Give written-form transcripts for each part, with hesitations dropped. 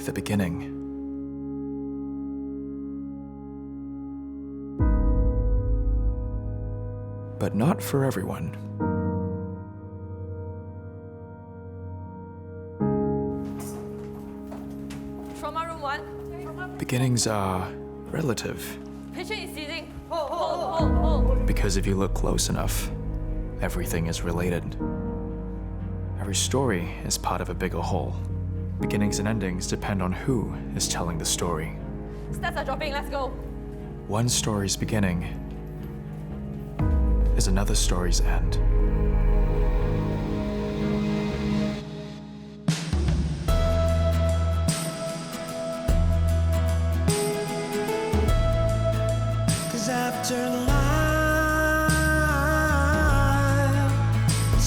the beginning. But not for everyone. Trauma room 1. Beginnings are relative. Patient is seizing. Hold. Because if you look close enough, everything is related. Every story is part of a bigger whole. Beginnings and endings depend on who is telling the story. Stats are dropping, let's go. One story's beginning is another story's end. Cause after life,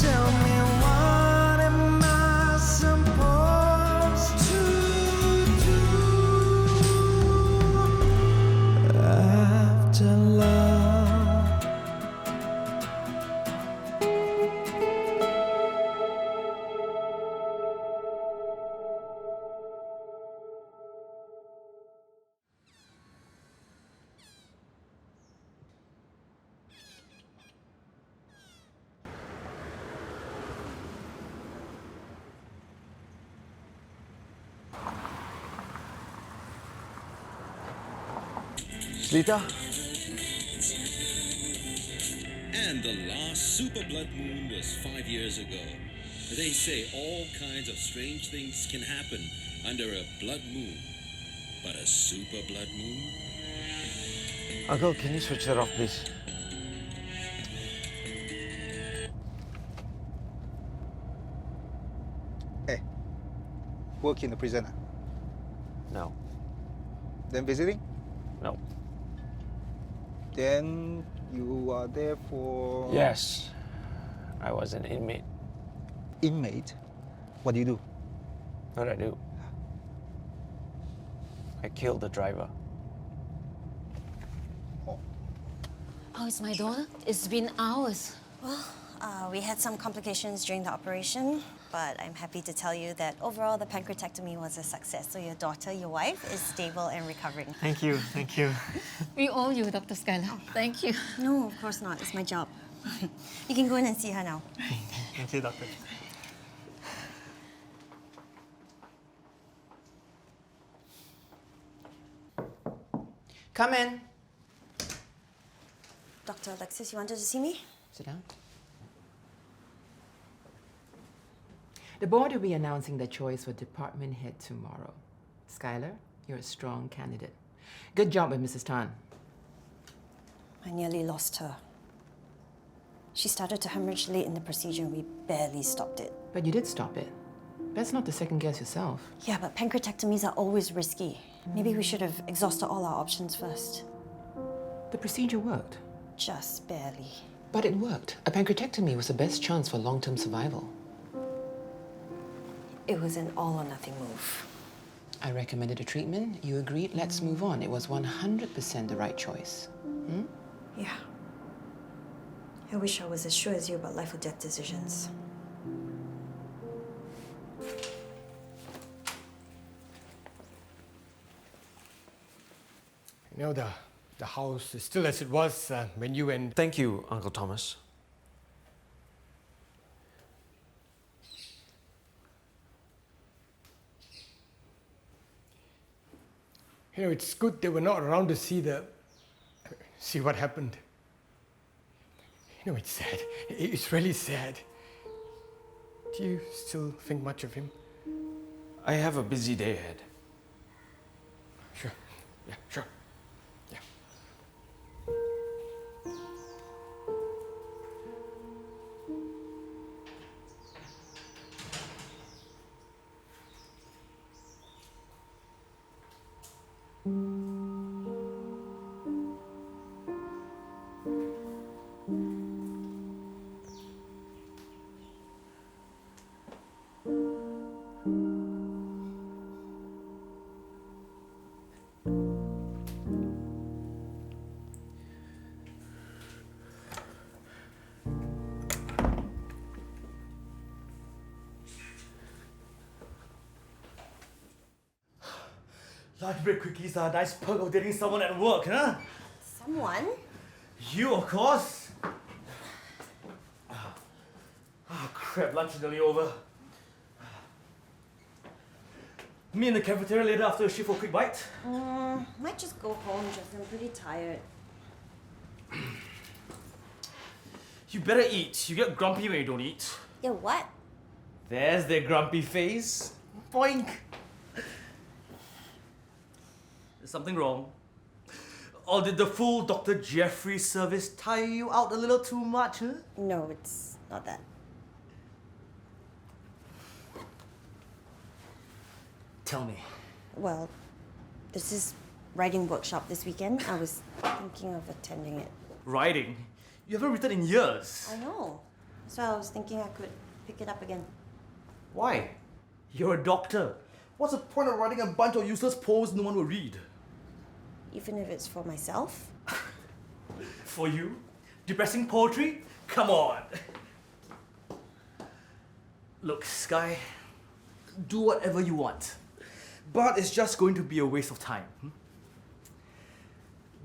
tell me what am I supposed to do after love? Lita? And the last super blood moon was 5 years ago. They say all kinds of strange things can happen under a blood moon. But a super blood moon? Uncle, can you switch that off, please? Hey, work in the prison? No. Then visiting? No. Then you are there for... Yes. I was an inmate. Inmate? What do you do? What did I do? I killed the driver. Oh, it's my daughter? It's been hours. Well, we had some complications during the operation, but I'm happy to tell you that overall the pancreatectomy was a success. So your daughter, your wife, is stable and recovering. Thank you, thank you. We owe you, Dr. Skylar. Thank you. No, of course not. It's my job. You can go in and see her now. Thank you, doctor. Come in. Dr. Alexis, you wanted to see me? Sit down. The board will be announcing their choice for department head tomorrow. Skylar, you're a strong candidate. Good job with Mrs. Tan. I nearly lost her. She started to hemorrhage late in the procedure and we barely stopped it. But you did stop it. Best not to second guess yourself. Yeah, but pancreatectomies are always risky. Maybe we should have exhausted all our options first. The procedure worked. Just barely. But it worked. A pancreatectomy was the best chance for long-term survival. It was an all-or-nothing move. I recommended a treatment. You agreed. Let's move on. It was 100% the right choice. Hmm? Yeah. I wish I was as sure as you about life or death decisions. You know, the house is still as it was when you and... Thank you, Uncle Thomas. You know, it's good they were not around to see what happened. You know, it's sad. It's really sad. Do you still think much of him? I have a busy day ahead. Sure. Yeah, sure. Yeah. Lunch break quickies are a nice perk of dating someone at work, huh? Someone? You, of course. Crap, lunch is nearly over. Me in the cafeteria later after the shift for a quick bite? Might just go home, just I'm pretty tired. You better eat. You get grumpy when you don't eat. Yeah, what? There's their grumpy face. Boink. Is something wrong? Or did the full Dr. Jeffrey service tire you out a little too much, huh? No, it's not that. Tell me. Well, there's this writing workshop this weekend. I was thinking of attending it. Writing? You haven't written in years. I know. So I was thinking I could pick it up again. Why? You're a doctor. What's the point of writing a bunch of useless poems no one will read? Even if it's for myself? For you? Depressing poetry? Come on! Look, Sky, do whatever you want. But it's just going to be a waste of time.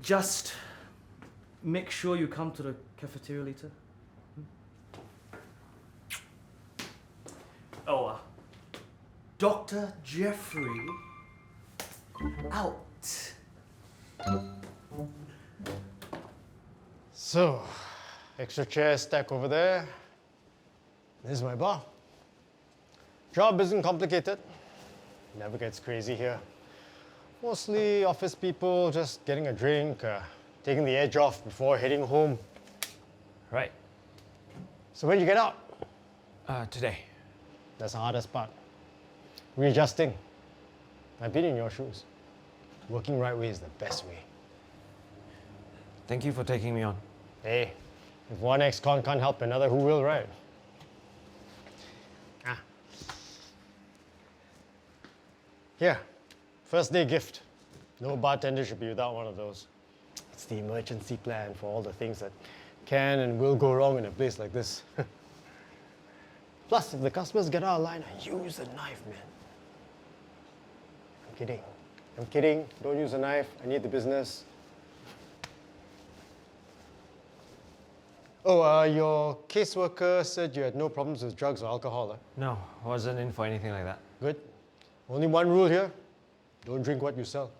Just make sure you come to the cafeteria later. Oh, Dr. Jeffrey out. So, extra chair stack over there. This is my bar. Job isn't complicated. Never gets crazy here. Mostly office people just getting a drink, taking the edge off before heading home. Right. So when did you get out? Today. That's the hardest part. Readjusting. I've been in your shoes. Working right way is the best way. Thank you for taking me on. Hey, if one ex-con can't help another, who will, right? Here, first day gift. No bartender should be without one of those. It's the emergency plan for all the things that can and will go wrong in a place like this. Plus, if the customers get out of line, I use a knife, man. I'm kidding. I'm kidding. Don't use a knife. I need the business. Oh, your caseworker said you had no problems with drugs or alcohol, huh? No, wasn't in for anything like that. Good. Only one rule here. Don't drink what you sell.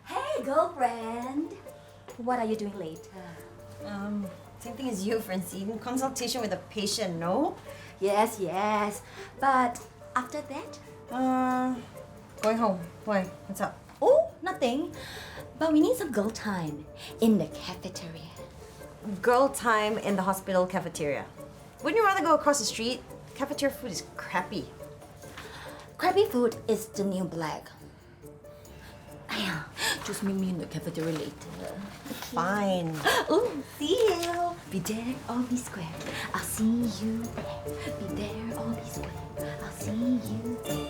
Hey, girlfriend. What are you doing late? Same thing as you, Francine. Consultation with a patient, no? Yes, yes. But after that? Going home. Why? What's up? Oh, nothing. But we need some girl time in the cafeteria. Girl time in the hospital cafeteria. Wouldn't you rather go across the street? Cafeteria food is crappy. Crappy food is the new black. Just meet me in the cafeteria later. Fine. Oh, see you. Be there or be square. I'll see you there. Be there or be square. I'll see you there.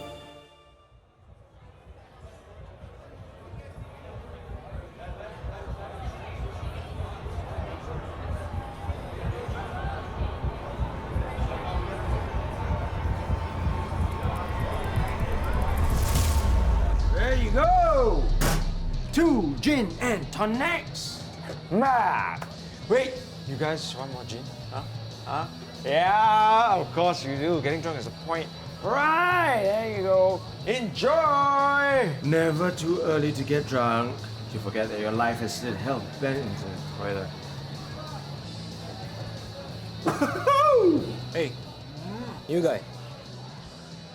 There you go! 2 gin and tonics! Ma! Wait! You guys want more gin? Huh? Yeah, of course you do. Getting drunk is the point. Right, there you go. Enjoy! Never too early to get drunk. You forget that your life is still hell bent into the toilet. Hey, you guy.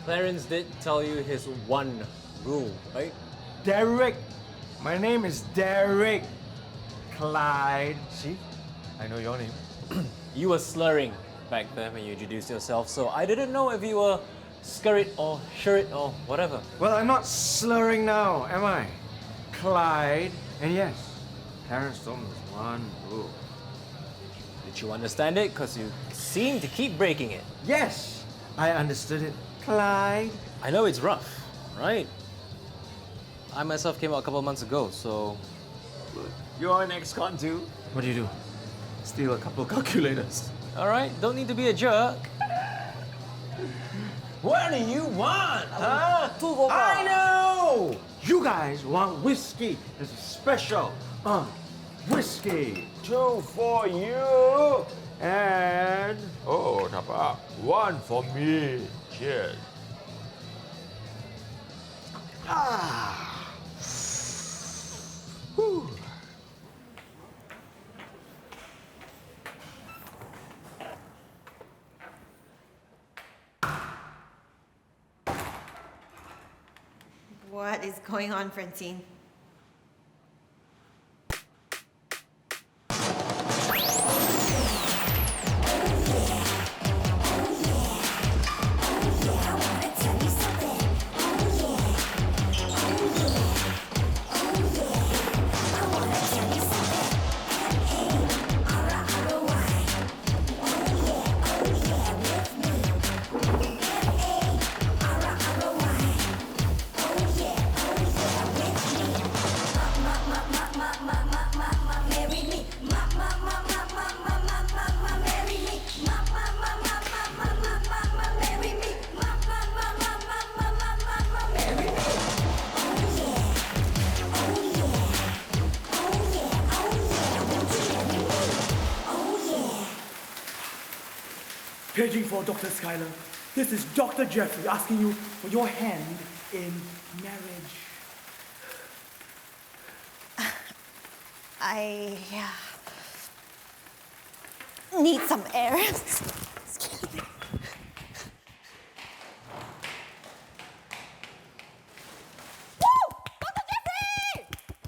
Clarence did tell you his one rule, right? Derek! My name is Derek. Clyde. See? I know your name. You were slurring back then when you introduced yourself, so I didn't know if you were scurried or shirt or whatever. Well, I'm not slurring now, am I? Clyde. And yes, Clarence told me there's one rule. Did you understand it? Because you seem to keep breaking it. Yes, I understood it. Clyde. I know it's rough, right? I myself came out a couple of months ago, so... You're an ex-con too? What do you do? Steal a couple of calculators. All right, don't need to be a jerk. What do you want, huh? I know! You guys want whiskey. It's a special whiskey. 2 for you. And, oh, Tapa, 1 for me. Cheers. Ah. Whew. What is going on, Francine? Paging for Dr. Skylar. This is Dr. Jeffrey asking you for your hand in marriage. I need some air. Excuse me. Woo! Dr. Jeffrey!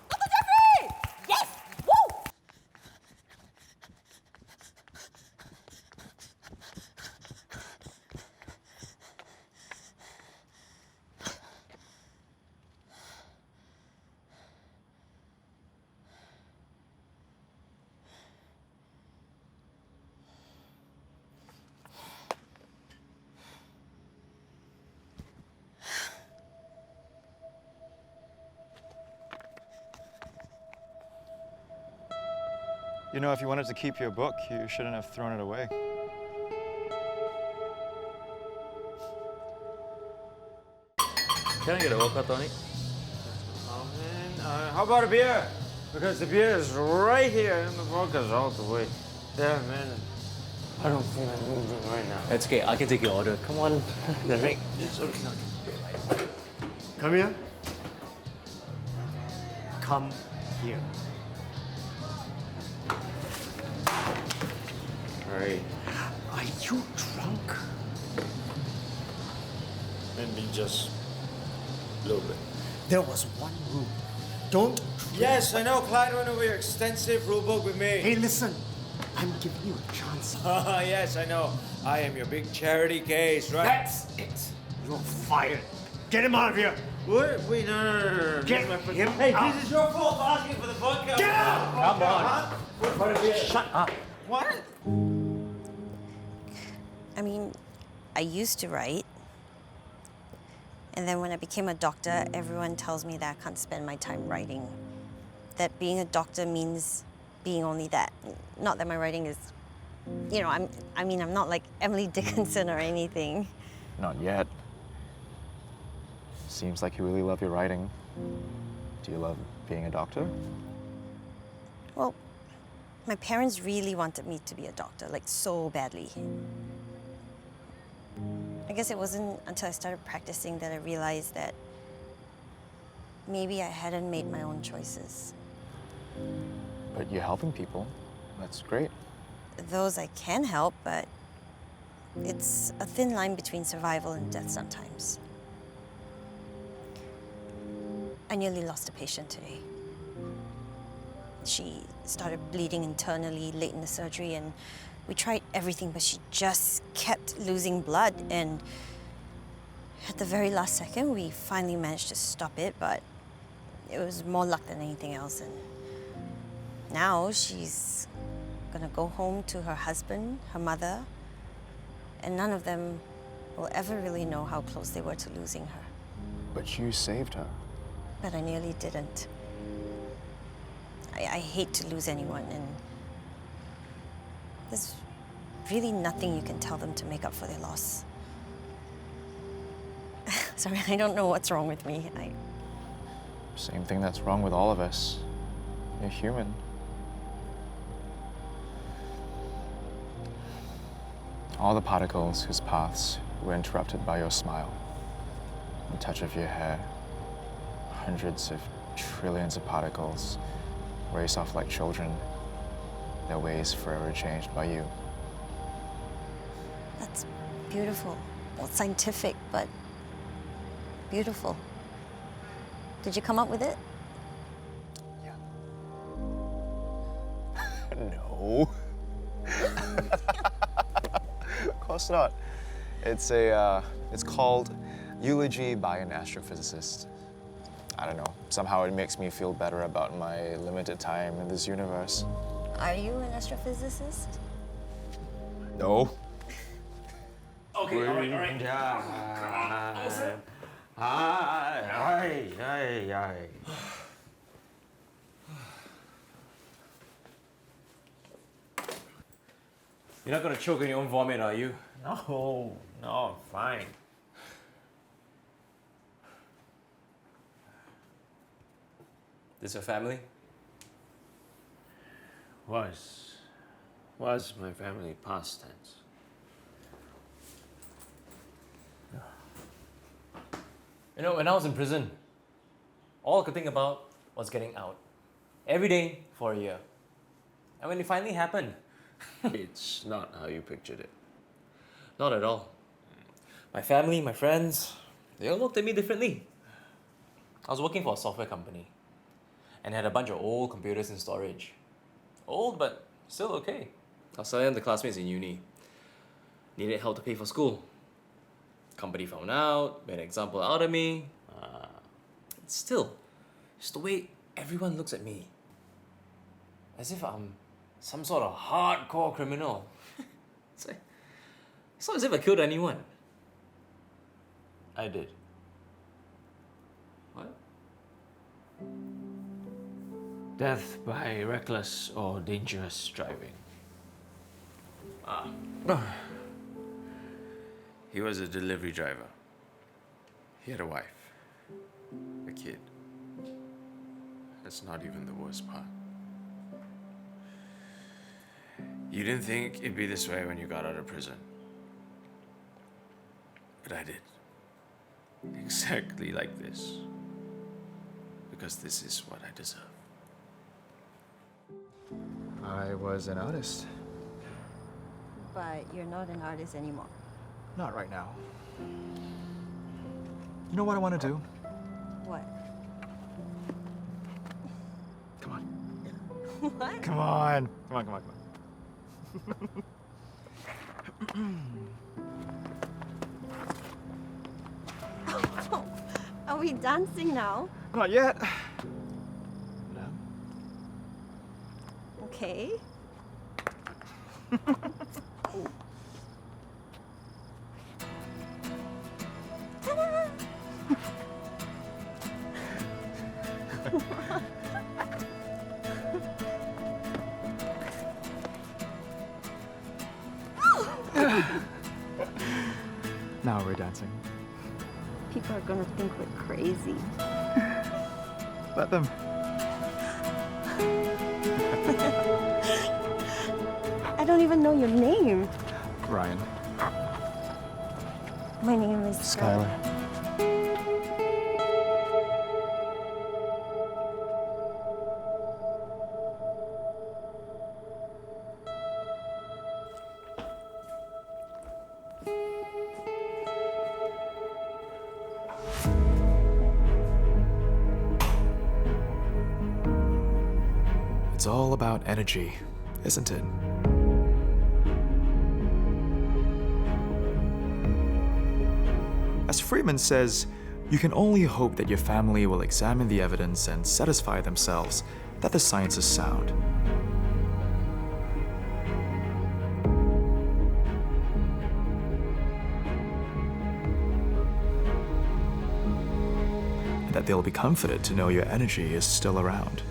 Dr. Jeffrey! Yes! Woo! You know, if you wanted to keep your book, you shouldn't have thrown it away. Can I get a vodka tonic? Oh, man. How about a beer? Because the beer is right here and the vodka's all the way there, man. I don't feel like moving right now. It's okay, I can take your order. Come on. Derek, it's okay. Come here. Come here. Right. Are you drunk? Maybe just a little bit. There was one rule. Don't. Yes, I know. Clyde went over your extensive rule book with me. Hey, listen. I'm giving you a chance. Yes, I know. I am your big charity case, right? That's it. You're fired. Get him out of here. What? Wait, no. Get him Hey, out. This is your fault for asking for the vodka. Get out! Come on. Shut up. What? I mean, I used to write. And then when I became a doctor, everyone tells me that I can't spend my time writing. That being a doctor means being only that. Not that my writing is, you know, I'm not like Emily Dickinson or anything. Not yet. Seems like you really love your writing. Do you love being a doctor? Well, my parents really wanted me to be a doctor, like so badly. I guess it wasn't until I started practicing that I realized that maybe I hadn't made my own choices. But you're helping people. That's great. Those I can help, but it's a thin line between survival and death sometimes. I nearly lost a patient today. She started bleeding internally late in the surgery, and we tried everything, but she just kept losing blood. And at the very last second, we finally managed to stop it, but it was more luck than anything else. And now she's gonna go home to her husband, her mother, and none of them will ever really know how close they were to losing her. But you saved her. But I nearly didn't. I hate to lose anyone, and this really nothing you can tell them to make up for their loss. Sorry, I don't know what's wrong with me. Same thing that's wrong with all of us. You're human. All the particles whose paths were interrupted by your smile, the touch of your hair, hundreds of trillions of particles race off like children, their ways forever changed by you. That's beautiful. Well, it's scientific, but beautiful. Did you come up with it? No. Of course not. It's called Eulogy by an Astrophysicist. I don't know. Somehow it makes me feel better about my limited time in this universe. Are you an astrophysicist? No. Okay, all right. You're not gonna choke on your own vomit, are you? No, I'm fine. This your family? Was my family past tense. You know, when I was in prison, all I could think about was getting out. Every day for a year. And when it finally happened, It's not how you pictured it. not at all. My family, my friends, they all looked at me differently. I was working for a software company and had a bunch of old computers in storage. Old, but still okay. I was selling them to classmates in uni. Needed help to pay for school. Company found out, made an example out of me. Still, it's the way everyone looks at me. As if I'm some sort of hardcore criminal. It's not as if I killed anyone. I did. What? Death by reckless or dangerous driving. He was a delivery driver. He had a wife, a kid. That's not even the worst part. You didn't think it'd be this way when you got out of prison. But I did. Exactly like this. Because this is what I deserve. I was an artist. But you're not an artist anymore. Not right now. You know what I want to do? What? Come on. What? Come on. Come on, come on, come on. Are we dancing now? Not yet. No. Okay. Now we're dancing. People are gonna think we're crazy. Let them. I don't even know your name. Ryan. My name is Skylar. It's all about energy, isn't it? As Freeman says, you can only hope that your family will examine the evidence and satisfy themselves that the science is sound. And that they'll be comforted to know your energy is still around.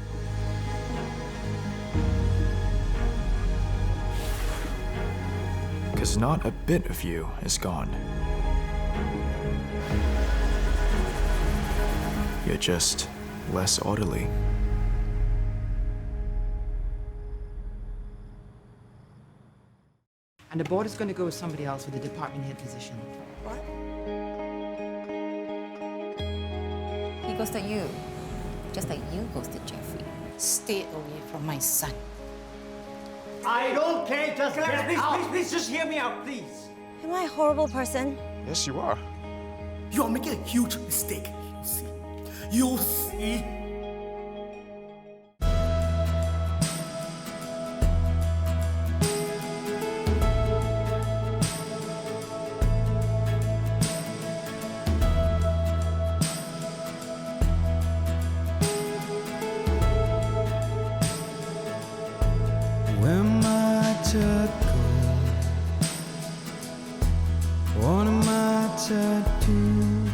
not a bit of you is gone. You're just less orderly. And the board is going to go with somebody else for the department head position. What? He ghosted you, just like you ghosted Jeffrey. Stay away from my son. I don't care, just get out. Please, just hear me out, please. Am I a horrible person? Yes, you are. You're making a huge mistake. You'll see. You'll see. Where my tattoo? What am I tattoo?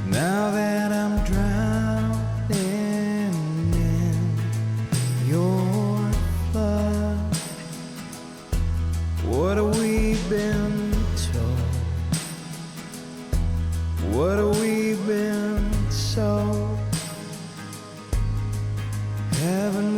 Now that I'm drowning in your flood, what have we been told? What have we been sold? Haven't